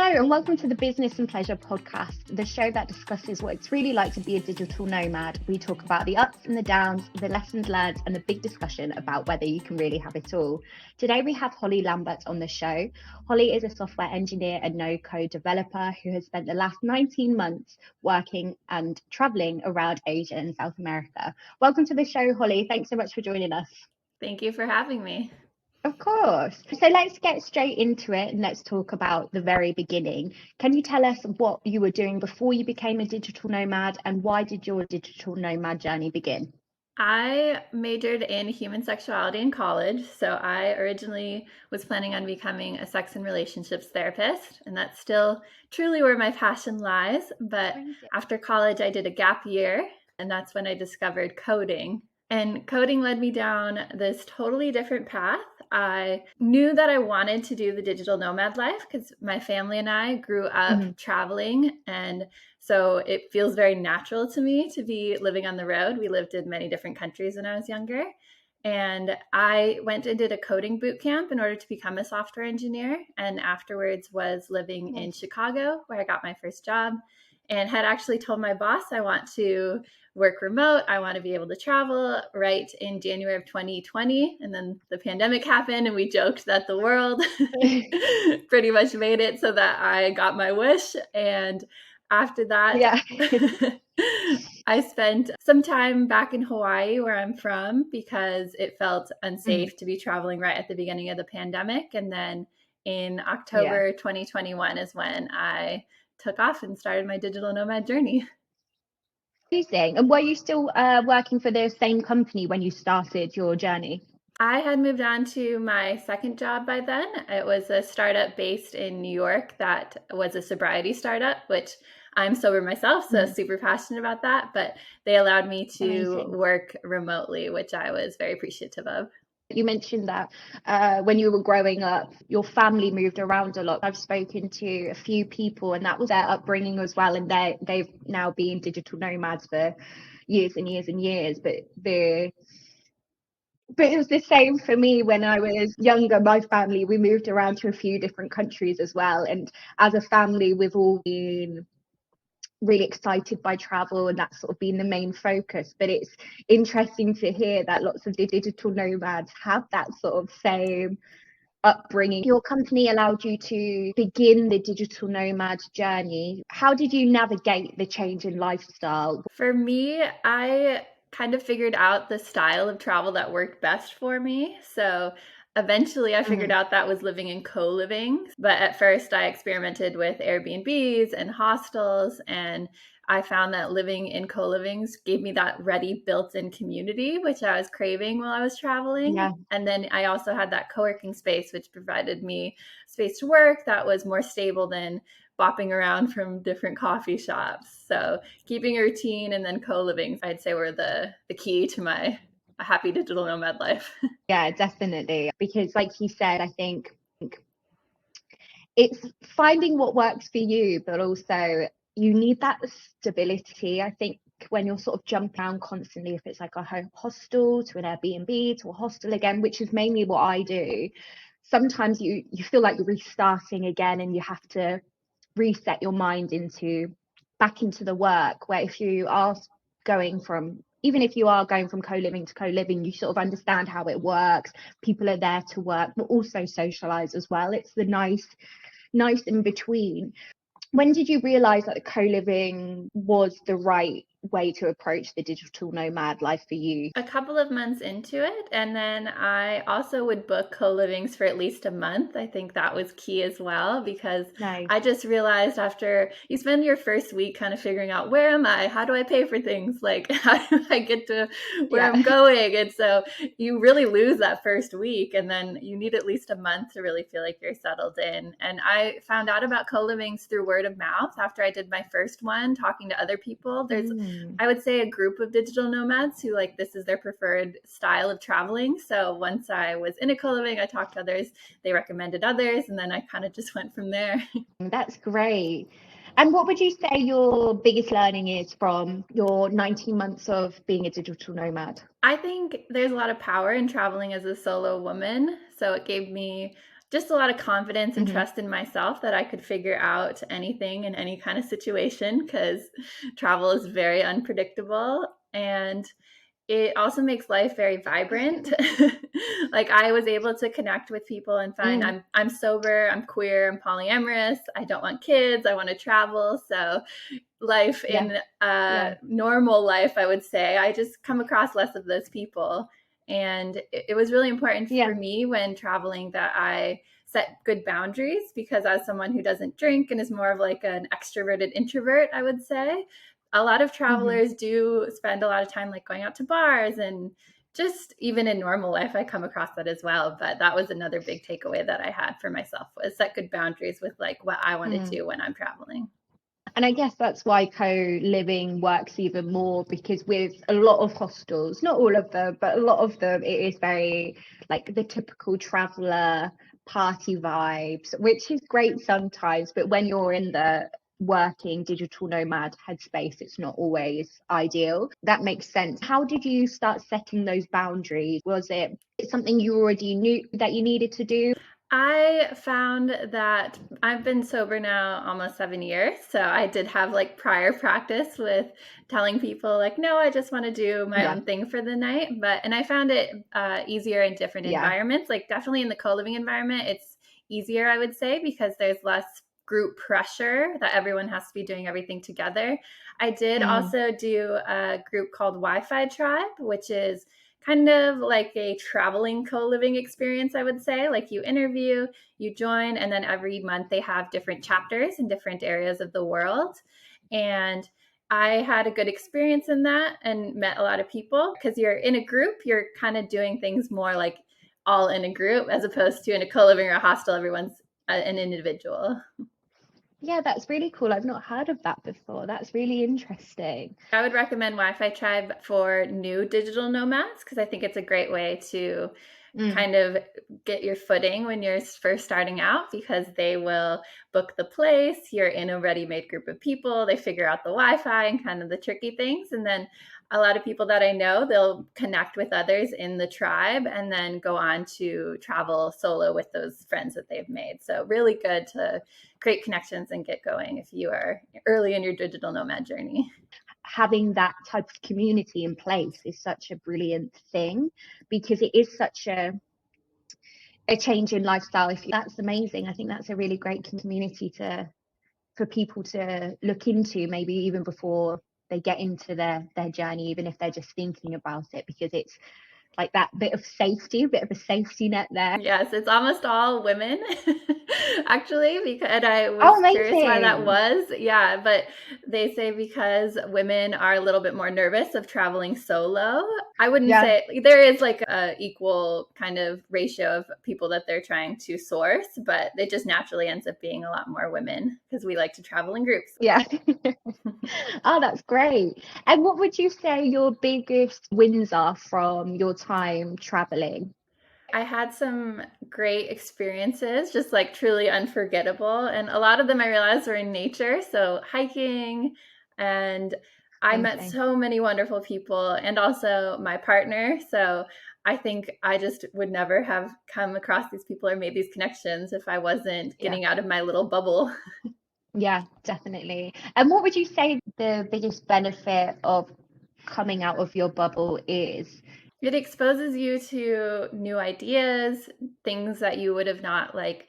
Hello and welcome to the Business and Pleasure podcast, the show that discusses what it's really like to be a digital nomad. We talk about the ups and the downs, the lessons learned, and the big discussion about whether you can really have it all. Today we have Hollie Lambert on the show. Hollie is a software engineer and no-code developer who has spent the last 19 months working and traveling around Asia and South America. Welcome to the show, Hollie. Thanks so much for joining us. Thank you for having me. Of course. So let's get straight into it and let's talk about the very beginning. Can you tell us what you were doing before you became a digital nomad and why did your digital nomad journey begin? I majored in human sexuality in college. So I originally was planning on becoming a sex and relationships therapist, and that's still truly where my passion lies. But after college, I did a gap year, and that's when I discovered coding. And coding led me down this totally different path. I knew that I wanted to do the digital nomad life because my family and I grew up traveling. And so it feels very natural to me to be living on the road. We lived in many different countries when I was younger. And I went and did a coding boot camp in order to become a software engineer. And afterwards was living in Chicago, where I got my first job, and had actually told my boss I want to work remote. I want to be able to travel right in January of 2020. And then the pandemic happened and we joked that the world pretty much made it so that I got my wish. And after that, I spent some time back in Hawaii, where I'm from, because it felt unsafe to be traveling right at the beginning of the pandemic. And then in October 2021 is when I took off and started my digital nomad journey. Amazing. And were you still working for the same company when you started your journey? I had moved on to my second job by then. It was a startup based in New York that was a sobriety startup, which I'm sober myself, so super passionate about that. But they allowed me to work remotely, which I was very appreciative of. You mentioned that when you were growing up, your family moved around a lot. I've spoken to a few people and that was their upbringing as well. And they've now been digital nomads for years and years and years. But it was the same for me when I was younger. My family, we moved around to a few different countries as well. And as a family, we've all been really excited by travel, and that's sort of been the main focus. But it's interesting to hear that lots of the digital nomads have that sort of same upbringing. Your company allowed you to begin the digital nomad journey. How did you navigate the change in lifestyle? For me, I kind of figured out the style of travel that worked best for me. So eventually I figured out that was living in co-living. But at first I experimented with Airbnbs and hostels, and I found that living in co-livings gave me that ready built-in community, which I was craving while I was traveling. And then I also had that co-working space, which provided me space to work that was more stable than bopping around from different coffee shops. So keeping a routine and then co-living, I'd say, were the key to my happy digital nomad life. Yeah, definitely. Because like you said, I think it's finding what works for you, but also you need that stability. I think when you're sort of jumping around constantly, if it's like a hostel to an Airbnb to a hostel again, which is mainly what I do, sometimes you feel like you're restarting again and you have to reset your mind back into the work, where if you are going from co-living to co-living, you sort of understand how it works. People are there to work but also socialize as well. It's the nice in between. When did you realize that the co-living was the right way to approach the digital nomad life for you? A couple of months into it, and then I also would book co-livings for at least a month. I think that was key as well, because I just realized after you spend your first week kind of figuring out, where am I? How do I pay for things? Like, how do I get to where I'm going? And so you really lose that first week, and then you need at least a month to really feel like you're settled in. And I found out about co-livings through word of mouth after I did my first one, talking to other people. There's I would say a group of digital nomads who this is their preferred style of traveling. So once I was in a co-living, I talked to others, they recommended others, and then I kind of just went from there. That's great. And what would you say your biggest learning is from your 19 months of being a digital nomad? I think there's a lot of power in traveling as a solo woman. So it gave me just a lot of confidence and Hmm. trust in myself that I could figure out anything in any kind of situation, because travel is very unpredictable. And it also makes life very vibrant. Like, I was able to connect with people and find Mm, I'm sober, I'm queer, I'm polyamorous, I don't want kids, I want to travel. So life yeah, in yeah. normal life, I would say, I just come across less of those people. And it was really important for Yeah. me when traveling that I set good boundaries, because as someone who doesn't drink and is more of like an extroverted introvert, I would say, a lot of Hmm. travelers do spend a lot of time like going out to bars, and just even in normal life I come across that as well. But that was another big takeaway that I had for myself, was set good boundaries with like what I want to Mm. do when I'm traveling. And I guess that's why co-living works even more, because with a lot of hostels, not all of them, but a lot of them, it is very like the typical traveler party vibes, which is great sometimes. But when you're in the working digital nomad headspace, it's not always ideal. That makes sense. How did you start setting those boundaries? Was it something you already knew that you needed to do? I found that I've been sober now almost 7 years. So I did have like prior practice with telling people, like, no, I just want to do my Yeah, own thing for the night. And I found it easier in different yeah. environments. Like, definitely in the co living environment, it's easier, I would say, because there's less group pressure that everyone has to be doing everything together. I did Mm, also do a group called Wi-Fi Tribe, which is kind of like a traveling co-living experience, I would say. Like, you interview, you join, and then every month they have different chapters in different areas of the world. And I had a good experience in that and met a lot of people, because you're in a group, you're kind of doing things more like all in a group, as opposed to in a co-living or a hostel, everyone's an individual. yeah, that's really cool. I've not heard of that before. That's really interesting. I would recommend Wi-Fi Tribe for new digital nomads, because I think it's a great way to Mm, kind of get your footing when you're first starting out, because they will book the place, you're in a ready-made group of people, they figure out the Wi-Fi and kind of the tricky things. And then a lot of people that I know, they'll connect with others in the tribe and then go on to travel solo with those friends that they've made. So really good to create connections and get going if you are early in your digital nomad journey. having that type of community in place is such a brilliant thing, because it is such a change in lifestyle. If that's amazing, I think that's a really great community to for people to look into, maybe even before they get into their journey, even if they're just thinking about it, because it's like that bit of safety, a bit of a safety net there. Yes, it's almost all women, actually, because, and I Oh, was curious why that amazing. was. Yeah, but they say because women are a little bit more nervous of traveling solo. I wouldn't Yeah, say there is like a equal kind of ratio of people that they're trying to source, but it just naturally ends up being a lot more women because we like to travel in groups. yeah. Oh, that's great. And what would you say your biggest wins are from your time traveling? I had some great experiences, just like truly unforgettable. And a lot of them I realized were in nature. So hiking, and I met Amazing. so many wonderful people, and also my partner. So I think I just would never have come across these people or made these connections if I wasn't Yeah. getting out of my little bubble. Yeah, definitely. And what would you say the biggest benefit of coming out of your bubble is? It exposes you to new ideas, things that you would have not like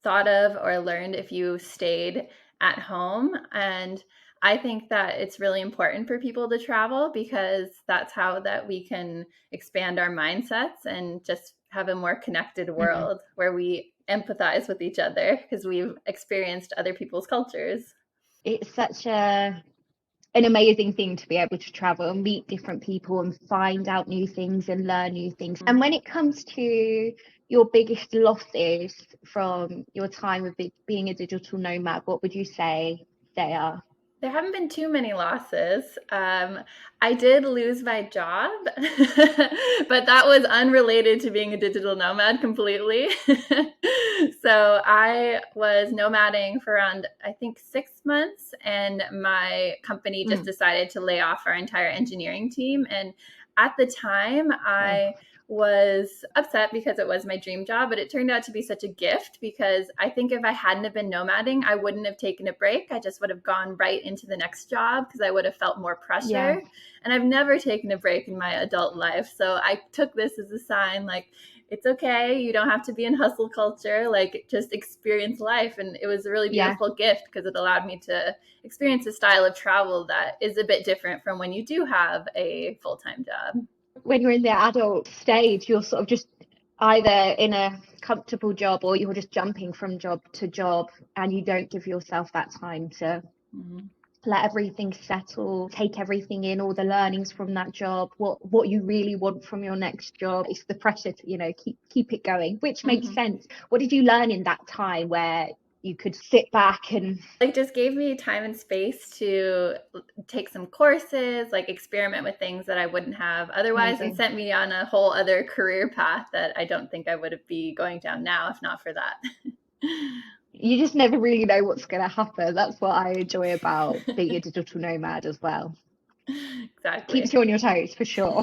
thought of or learned if you stayed at home. And I think that it's really important for people to travel, because that's how that we can expand our mindsets and just have a more connected Mhm. world where we empathize with each other because we've experienced other people's cultures. It's such an amazing thing to be able to travel and meet different people and find out new things and learn new things. And when it comes to your biggest losses from your time with being a digital nomad, what would you say they are? There haven't been too many losses. I did lose my job, but that was unrelated to being a digital nomad completely. So I was nomading for around, I think, 6 months, and my company just Mm. decided to lay off our entire engineering team. And at the time, Oh, I was upset because it was my dream job, but it turned out to be such a gift because I think if I hadn't have been nomading, I wouldn't have taken a break. I just would have gone right into the next job because I would have felt more Yeah. pressure. And I've never taken a break in my adult life. So I took this as a sign, like, it's okay. You don't have to be in hustle culture. Like, just experience life. And it was a really Yeah. beautiful gift because it allowed me to experience a style of travel that is a bit different from when you do have a full-time job. When you're in the adult stage, you're sort of just either in a comfortable job or you're just jumping from job to job, and you don't give yourself that time to let everything settle, take everything in, all the learnings from that job, what you really want from your next job. It's the pressure to, you know, keep it going, which makes sense. What did you learn in that time where you could sit back and it just gave me time and space to take some courses, like experiment with things that I wouldn't have otherwise, and sent me on a whole other career path that I don't think I would be going down now if not for that. You just never really know what's going to happen. That's what I enjoy about being a digital nomad as well. Exactly. Keeps you on your toes for sure.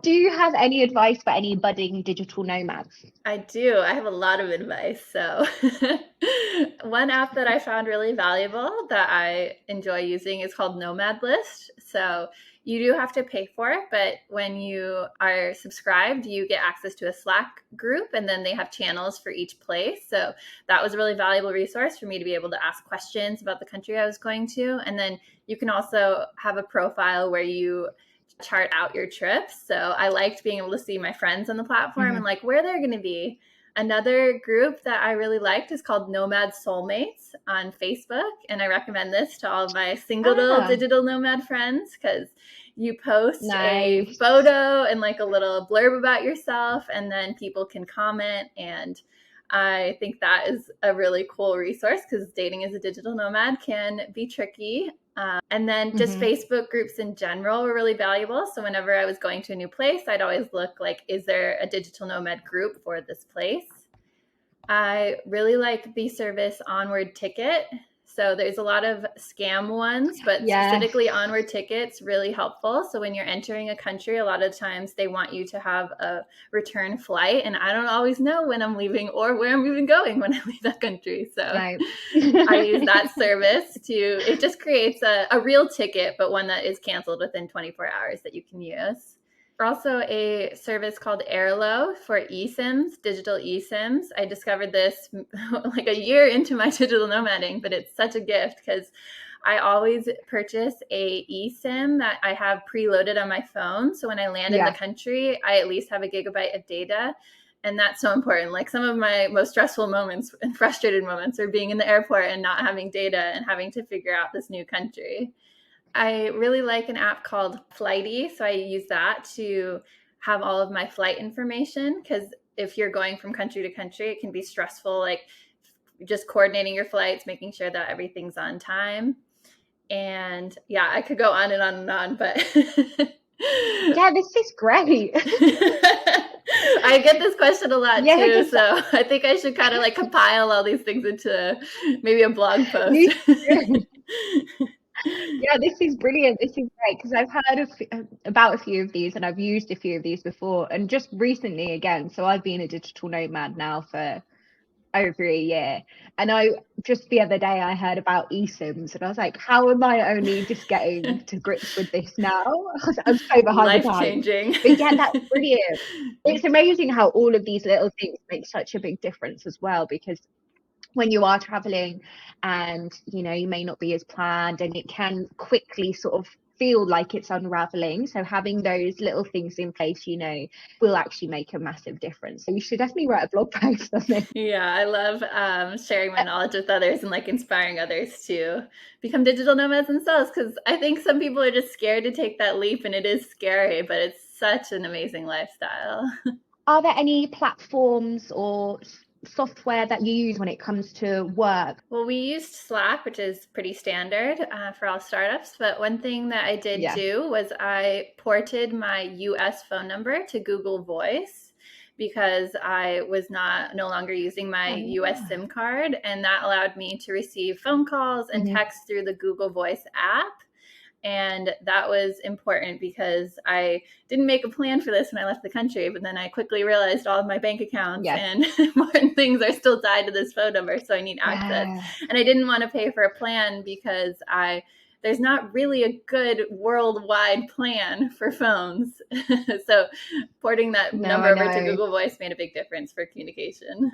Do you have any advice for any budding digital nomads? I do. I have a lot of advice. So one app that I found really valuable that I enjoy using is called Nomad List. So you do have to pay for it, but when you are subscribed, you get access to a Slack group, and then they have channels for each place. So that was a really valuable resource for me to be able to ask questions about the country I was going to. And then you can also have a profile where you chart out your trips. So I liked being able to see my friends on the platform and like where they're going to be. Another group that I really liked is called Nomad Soulmates on Facebook. And I recommend this to all of my single digital nomad friends because you post a photo and like a little blurb about yourself, and then people can comment. And I think that is a really cool resource because dating as a digital nomad can be tricky. And then just Facebook groups in general were really valuable. So whenever I was going to a new place, I'd always look like, is there a digital nomad group for this place? I really like the service Onward Ticket. So there's a lot of scam ones, but specifically Onward Ticket's really helpful. So when you're entering a country, a lot of times they want you to have a return flight. And I don't always know when I'm leaving or where I'm even going when I leave that country. So I use that service it just creates a real ticket, but one that is canceled within 24 hours that you can use. Also a service called Airlo for eSIMs, digital eSIMs. I discovered this like a year into my digital nomading, but it's such a gift because I always purchase a eSIM that I have preloaded on my phone. So when I land in the country, I at least have a gigabyte of data. And that's so important. Like some of my most stressful moments and frustrated moments are being in the airport and not having data and having to figure out this new country. I really like an app called Flighty. So I use that to have all of my flight information because if you're going from country to country, it can be stressful, like just coordinating your flights, making sure that everything's on time. And yeah, I could go on and on and on, but yeah, this is great. I get this question a lot too, so I think I should kind of like compile all these things into maybe a blog post. Yeah, this is brilliant. This is great because I've heard about a few of these and I've used a few of these before, and just recently again. So I've been a digital nomad now for over a year, and I just the other day I heard about eSIMs and I was like, how am I only just getting to grips with this now? I'm so behind the times. Life-changing. But yeah, that's brilliant. It's amazing how all of these little things make such a big difference as well, because when you are traveling and you know you may not be as planned and it can quickly sort of feel like it's unraveling, so having those little things in place, you know, will actually make a massive difference. So you should definitely write a blog post on this. Yeah, I love sharing my knowledge with others and like inspiring others to become digital nomads themselves, because I think some people are just scared to take that leap, and it is scary, but it's such an amazing lifestyle. Are there any platforms or software that you use when it comes to work? Well, we used Slack, which is pretty standard for all startups. But one thing that I did do was I ported my US phone number to Google Voice because I was no longer using my US SIM card. And that allowed me to receive phone calls and text through the Google Voice app. And that was important because I didn't make a plan for this when I left the country, but then I quickly realized all of my bank accounts and important things are still tied to this phone number, so I need access. And I didn't want to pay for a plan because there's not really a good worldwide plan for phones. So porting that number over to Google Voice made a big difference for communication.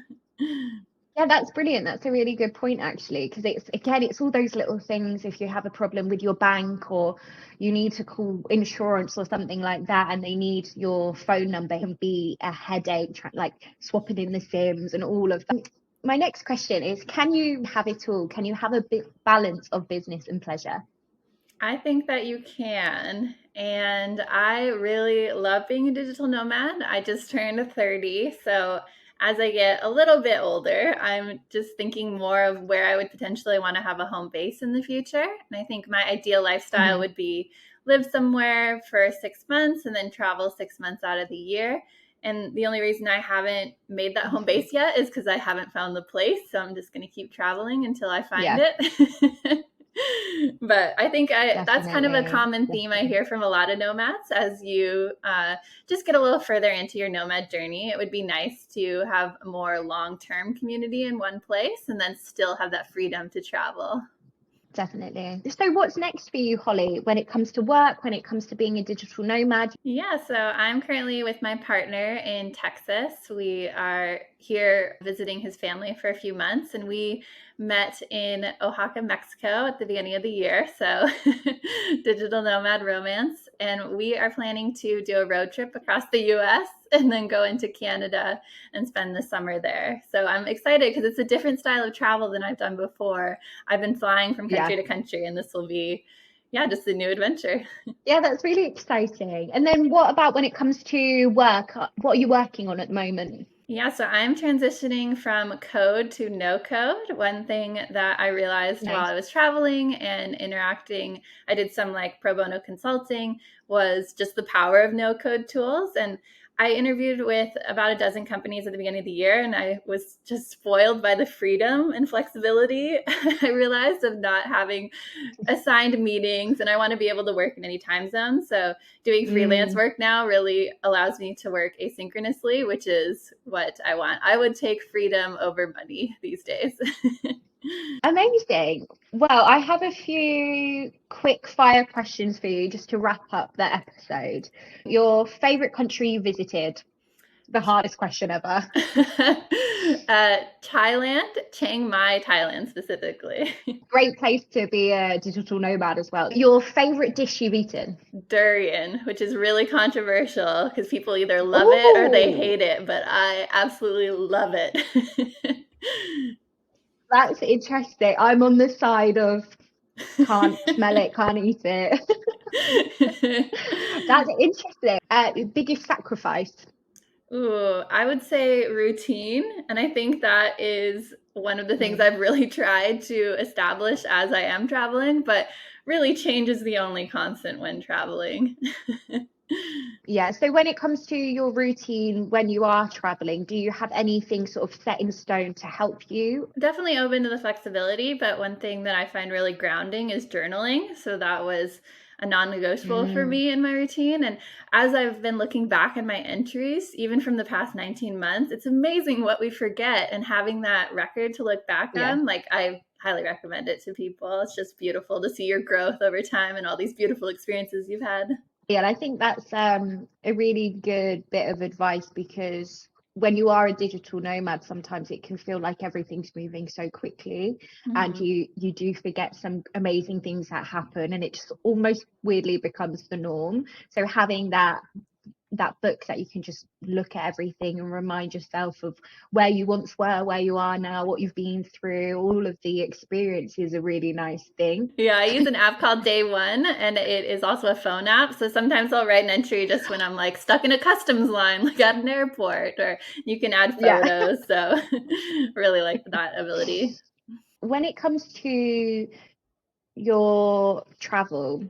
Yeah, that's brilliant. That's a really good point, actually, because it's all those little things. If you have a problem with your bank or you need to call insurance or something like that, and they need your phone number, it can be a headache, like swapping in the SIMs and all of that. My next question is, can you have it all? Can you have a big balance of business and pleasure? I think that you can. And I really love being a digital nomad. I just turned 30. So as I get a little bit older, I'm just thinking more of where I would potentially want to have a home base in the future. And I think my ideal lifestyle would be live somewhere for 6 months and then travel 6 months out of the year. And the only reason I haven't made that home base yet is because I haven't found the place. So I'm just going to keep traveling until I find it. But I think that's kind of a common theme I hear from a lot of nomads. As you just get a little further into your nomad journey, it would be nice to have a more long-term community in one place and then still have that freedom to travel. Definitely. So what's next for you, Hollie, when it comes to work, when it comes to being a digital nomad? Yeah, so I'm currently with my partner in Texas. We are here visiting his family for a few months, and we met in Oaxaca, Mexico at the beginning of the year. So digital nomad romance. And we are planning to do a road trip across the US and then go into Canada and spend the summer there. So I'm excited because it's a different style of travel than I've done before. I've been flying from country to country, and this will be, just a new adventure. Yeah, that's really exciting. And then what about when it comes to work? What are you working on at the moment? Yeah, so I'm transitioning from code to no code. One thing that I realized while I was traveling and interacting, I did some like pro bono consulting, was just the power of no code tools. And I interviewed with about a dozen companies at the beginning of the year, and I was just spoiled by the freedom and flexibility I realized of not having assigned meetings, and I want to be able to work in any time zone. So doing freelance work now really allows me to work asynchronously, which is what I want. I would take freedom over money these days. Amazing. Well, I have a few quick fire questions for you just to wrap up the episode. Your favorite country you visited? The hardest question ever. Thailand, Chiang Mai, Thailand specifically. Great place to be a digital nomad as well. Your favorite dish you've eaten? Durian, which is really controversial because people either love it or they hate it, but I absolutely love it. That's interesting. I'm on the side of can't smell it, can't eat it. That's interesting. Biggest sacrifice? Ooh, I would say routine. And I think that is one of the things I've really tried to establish as I am traveling, but really change is the only constant when traveling. Yeah. So when it comes to your routine when you are traveling, do you have anything sort of set in stone to help you? Definitely open to the flexibility, but one thing that I find really grounding is journaling. So that was a non-negotiable for me in my routine. And as I've been looking back at my entries, even from the past 19 months, it's amazing what we forget, and having that record to look back on, like I highly recommend it to people. It's just beautiful to see your growth over time and all these beautiful experiences you've had. Yeah, and I think that's a really good bit of advice, because when you are a digital nomad, sometimes it can feel like everything's moving so quickly, and you do forget some amazing things that happen, and it just almost weirdly becomes the norm. So having that book that you can just look at everything and remind yourself of where you once were, where you are now, what you've been through, all of the experience is a really nice thing. Yeah, I use an app called Day One, and it is also a phone app. So sometimes I'll write an entry just when I'm like stuck in a customs line, like at an airport, or you can add photos. So really like that ability. When it comes to your travel,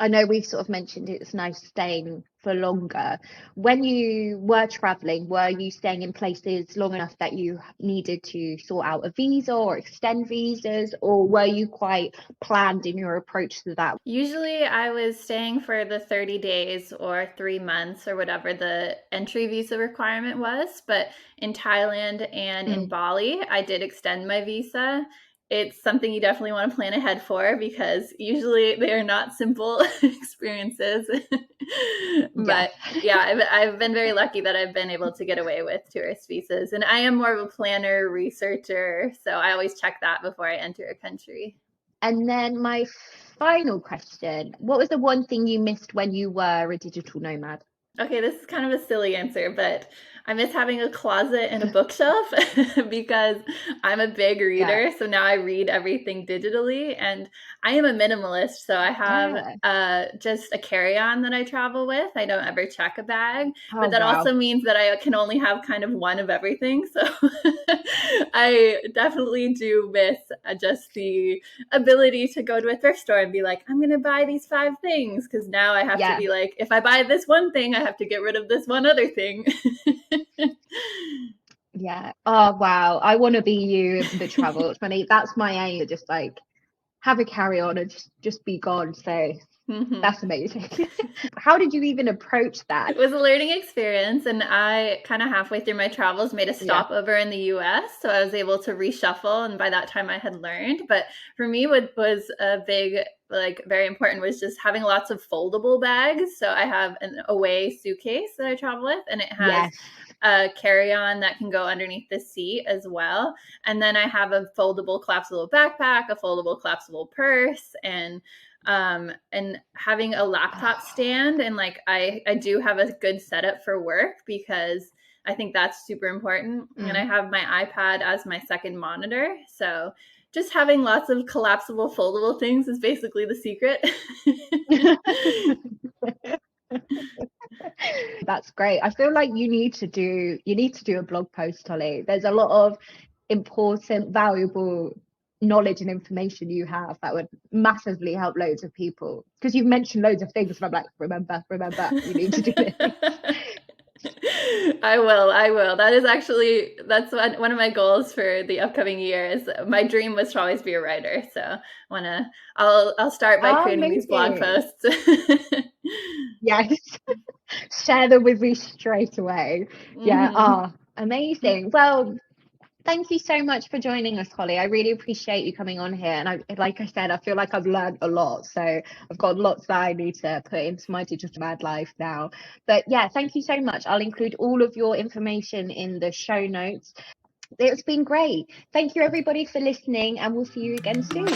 I know we've sort of mentioned it's nice staying for longer. When you were traveling, were you staying in places long enough that you needed to sort out a visa or extend visas, or were you quite planned in your approach to that? Usually I was staying for the 30 days or 3 months or whatever the entry visa requirement was. But in Thailand and in Mm, Bali, I did extend my visa. It's something you definitely want to plan ahead for because usually they are not simple experiences. yes. But yeah, I've been very lucky that I've been able to get away with tourist visas. And I am more of a planner, researcher. So I always check that before I enter a country. And then my final question, what was the one thing you missed when you were a digital nomad? Okay, this is kind of a silly answer, but I miss having a closet and a bookshelf because I'm a big Yeah. reader. So now I read everything digitally, and I am a minimalist. So I have Yeah. just a carry-on that I travel with. I don't ever check a bag, Oh, but that wow. also means that I can only have kind of one of everything. So I definitely do miss just the ability to go to a thrift store and be like, I'm going to buy these 5 things. Cause now I have to Yeah. be like, if I buy this one thing, I have to get rid of this one other thing. Yeah. Oh, wow. I want to be you in the travel. I mean, that's my aim, to just like have a carry on and just be gone. So Mhm. that's amazing. How did you even approach that? It was a learning experience, and I kind of halfway through my travels made a Yeah. stopover in the US, so I was able to reshuffle, and by that time I had learned. But for me, what was a big, like, very important was just having lots of foldable bags. So I have an away suitcase that I travel with, and it has Yes. a carry-on that can go underneath the seat as well. And then I have a foldable collapsible backpack, a foldable collapsible purse, and having a laptop stand, and like I do have a good setup for work because I think that's super important. And I Mm. have my iPad as my second monitor, so just having lots of collapsible foldable things is basically the secret. That's great. I feel like you need to do a blog post, Holly. There's a lot of important, valuable knowledge and information you have that would massively help loads of people. Because you've mentioned loads of things, and I'm like, remember, you need to do this. I will. That's one of my goals for the upcoming year. Is my dream was to always be a writer. So I'll start by Oh, creating these blog amazing. posts. Yes. Share them with me straight away. Yeah. Mhm. Ah, amazing. Well, thank you so much for joining us, Holly. I really appreciate you coming on here. And like I said, I feel like I've learned a lot. So I've got lots that I need to put into my digital mad life now. But yeah, thank you so much. I'll include all of your information in the show notes. It's been great. Thank you, everybody, for listening, and we'll see you again soon.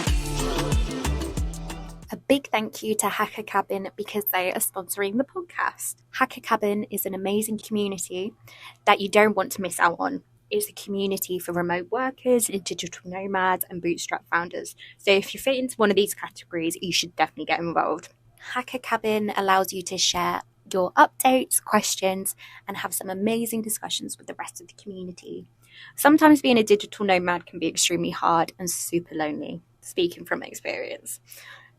A big thank you to Hacker Cabin because they are sponsoring the podcast. Hacker Cabin is an amazing community that you don't want to miss out on. It's a community for remote workers, digital nomads, and bootstrap founders. So if you fit into one of these categories, you should definitely get involved. Hacker Cabin allows you to share your updates, questions, and have some amazing discussions with the rest of the community. Sometimes being a digital nomad can be extremely hard and super lonely, speaking from experience.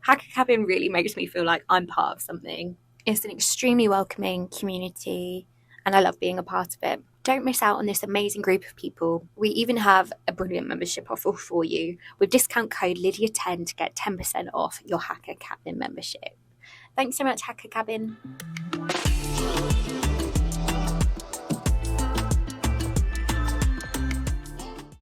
Hacker Cabin really makes me feel like I'm part of something. It's an extremely welcoming community, and I love being a part of it. Don't miss out on this amazing group of people. We even have a brilliant membership offer for you with discount code Lydia10 to get 10% off your Hacker Cabin membership. Thanks so much, Hacker Cabin.